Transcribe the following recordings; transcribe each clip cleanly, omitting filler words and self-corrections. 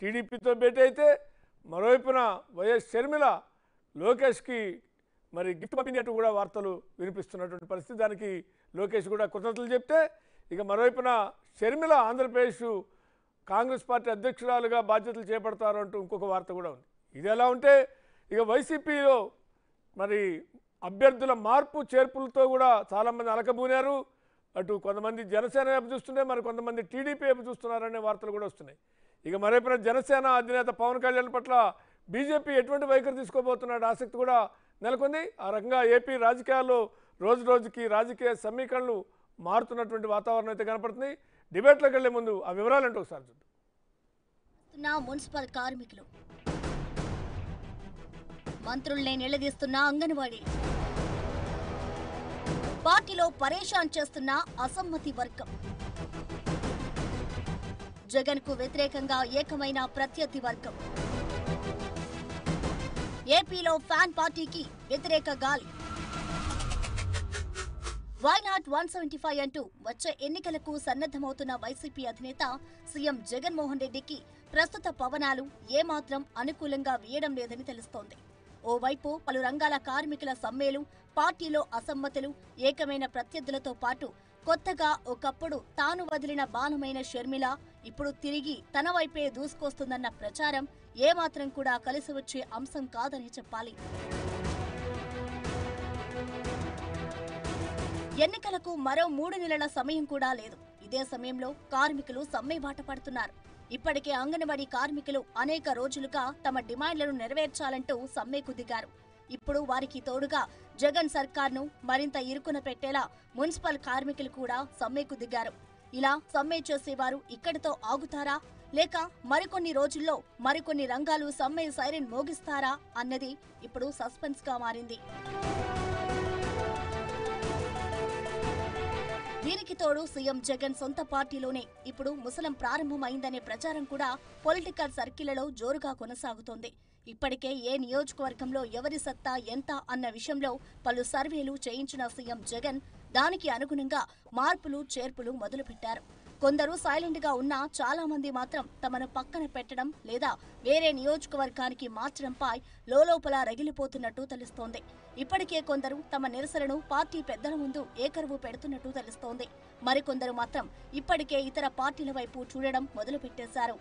టీడీపీతో భేటీ అయితే మరోవైపున వైఎస్ షర్మిల లోకేష్కి మరి గిఫ్ట్ పంపినట్టు కూడా వార్తలు వినిపిస్తున్నటువంటి పరిస్థితి. దానికి లోకేష్ కూడా కృతజ్ఞతలు చెప్తే ఇక మరోవైపున షర్మిల ఆంధ్రప్రదేశ్ కాంగ్రెస్ పార్టీ అధ్యక్షురాలుగా బాధ్యతలు చేపడతారు అంటూ ఇంకొక వార్త కూడా ఉంది. ఇది ఎలా ఉంటే ఇక వైసీపీలో మరి అభ్యర్థుల మార్పు చేర్పులతో కూడా చాలామంది అలకబూనారు. అటు కొంతమంది జనసేన వైపు చూస్తుంటే మరి కొంతమంది టీడీపీ వైపు చూస్తున్నారనే వార్తలు కూడా వస్తున్నాయి. ఇక మరోవైపున జనసేన అధినేత పవన్ కళ్యాణ్ పట్ల బీజేపీ ఎటువంటి వైఖరి తీసుకోబోతున్నాడు ఆసక్తి కూడా నెలకొంది. ఆ రకంగా ఏపీ రాజకీయాల్లో రోజు రోజుకి రాజకీయ సమీకరణలు మారుతున్నటువంటి వాతావరణం అయితే కనపడుతుంది. డిబేట్లోకి వెళ్లే ముందు ఆ వివరాలు ఏంటో ఒకసారి చూద్దాం. మున్సిపల్ కార్మికులు మంత్రుల్నే నిలదీస్తున్న అంగన్వాడీ, పార్టీలో పరేషాన్ చేస్తున్న అసమ్మతి వర్గం, జగన్ కు వ్యతిరేకంగా ఏకమైన ప్రత్యర్థి వర్గం, ఏపీలో ఫ్యాన్ పార్టీకి వ్యతిరేక గాలి, వైనాట్ 175 అంటూ వచ్చే ఎన్నికలకు సన్నద్ధమవుతున్న వైసీపీ అధినేత సీఎం జగన్మోహన్ రెడ్డికి ప్రస్తుత పవనాలు ఏమాత్రం అనుకూలంగా వీయడం లేదని తెలుస్తోంది. ఓవైపు పలు రంగాల కార్మికుల సమ్మెలు, పార్టీలో అసమ్మతులు, ఏకమైన ప్రత్యర్థులతో పాటు కొత్తగా ఒకప్పుడు తాను వదిలిన బాణమైన షర్మిల ఇప్పుడు తిరిగి తన వైపే దూసుకొస్తుందన్న ప్రచారం ఏమాత్రం కూడా కలిసి వచ్చే అంశం కాదని చెప్పాలి. ఎన్నికలకు మరో 3 నెలల సమయం కూడా లేదు. ఇదే సమయంలో కార్మికులు సమ్మె బాట పడుతున్నారు. ఇప్పటికే అంగన్వాడీ కార్మికులు అనేక రోజులుగా తమ డిమాండ్లను నెరవేర్చాలంటూ సమ్మెకు దిగారు. ఇప్పుడు వారికి తోడుగా జగన్ సర్కార్ను మరింత ఇరుకున పెట్టేలా మున్సిపల్ కార్మికులు కూడా సమ్మెకు దిగారు. ఇలా సమ్మె చేసేవారు ఇక్కడితో ఆగుతారా, లేక మరికొన్ని రోజుల్లో మరికొన్ని రంగాలు సమ్మె సైరన్ మోగిస్తారా అన్నది ఇప్పుడు సస్పెన్స్ గా మారింది. దీనికి తోడు సీఎం జగన్ సొంత పార్టీలోనే ఇప్పుడు ముసలం ప్రారంభమైందనే ప్రచారం కూడా పొలిటికల్ సర్కిళ్లలో జోరుగా కొనసాగుతోంది. ఇప్పటికే ఏ నియోజకవర్గంలో ఎవరి సత్తా ఎంత అన్న విషయంలో పలు సర్వేలు చేయించిన సీఎం జగన్ దానికి అనుగుణంగా మార్పులు చేర్పులు మొదలుపెట్టారు. కొందరు సైలెంట్ గా ఉన్నా చాలా మంది మాత్రం తమను పక్కన పెట్టడం లేదా వేరే నియోజకవర్గానికి మార్చడంపై లోలోపల రగిలిపోతున్నట్టు తెలుస్తోంది. ఇప్పటికే కొందరు తమ నిరసనను పార్టీ పెద్దల ముందు ఏకరువు పెడుతున్నట్టు తెలుస్తోంది. మరికొందరు మాత్రం ఇప్పటికే ఇతర పార్టీల వైపు చూడడం మొదలుపెట్టేశారు.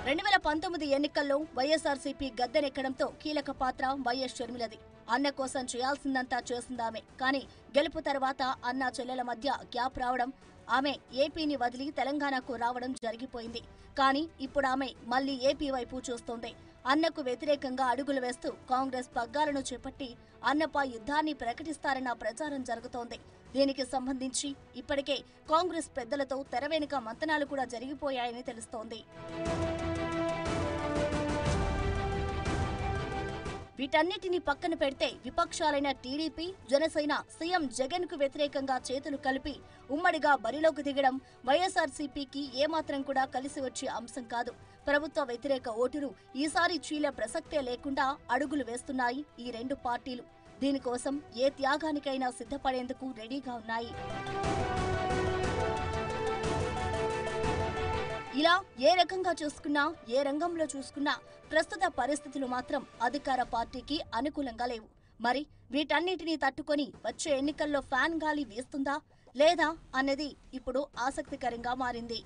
2019 ఎన్నికల్లో వైఎస్ఆర్సీపీ గద్దెనెక్కడంతో కీలక పాత్ర వైఎస్ షర్మిలది. అన్న కోసం చేయాల్సిందంతా చేసిందామే. కానీ గెలుపు తర్వాత అన్నా చెల్లెల మధ్య గ్యాప్ రావడం, ఆమె ఏపీని వదిలి తెలంగాణకు రావడం జరిగిపోయింది. కానీ ఇప్పుడు ఆమె మళ్లీ ఏపీ వైపు చూస్తోంది. అన్నకు వ్యతిరేకంగా అడుగులు వేస్తూ కాంగ్రెస్ పగ్గాలను చేపట్టి అన్నపై యుద్ధాన్ని ప్రకటిస్తారన్న ప్రచారం జరుగుతోంది. దీనికి సంబంధించి ఇప్పటికే కాంగ్రెస్ పెద్దలతో తెర వెనుక మంతనాలు కూడా జరిగిపోయాయని తెలుస్తోంది. వీటన్నిటిని పక్కన పెడితే విపక్షాలైన టీడీపీ, జనసేన సీఎం జగన్ కు వ్యతిరేకంగా చేతులు కలిపి ఉమ్మడిగా బరిలోకి దిగడం వైఎస్ఆర్సీపీకి ఏమాత్రం కూడా కలిసి వచ్చే అంశం కాదు. ప్రభుత్వ వ్యతిరేక ఓటును ఈసారి చీలే ప్రసక్తే లేకుండా అడుగులు వేస్తున్నాయి ఈ రెండు పార్టీలు. దీనికోసం ఏ త్యాగానికైనా సిద్ధపడేందుకు రెడీగా ఉన్నాయి. ఇలా ఏ రకంగా చూసుకున్నా, ఏ రంగంలో చూసుకున్నా ప్రస్తుత పరిస్థితులు మాత్రం అధికార పార్టీకి అనుకూలంగా లేవు. మరి వీటన్నిటినీ తట్టుకొని వచ్చే ఎన్నికల్లో ఫ్యాన్ గాలి వీస్తుందా లేదా అన్నది ఇప్పుడు ఆసక్తికరంగా మారింది.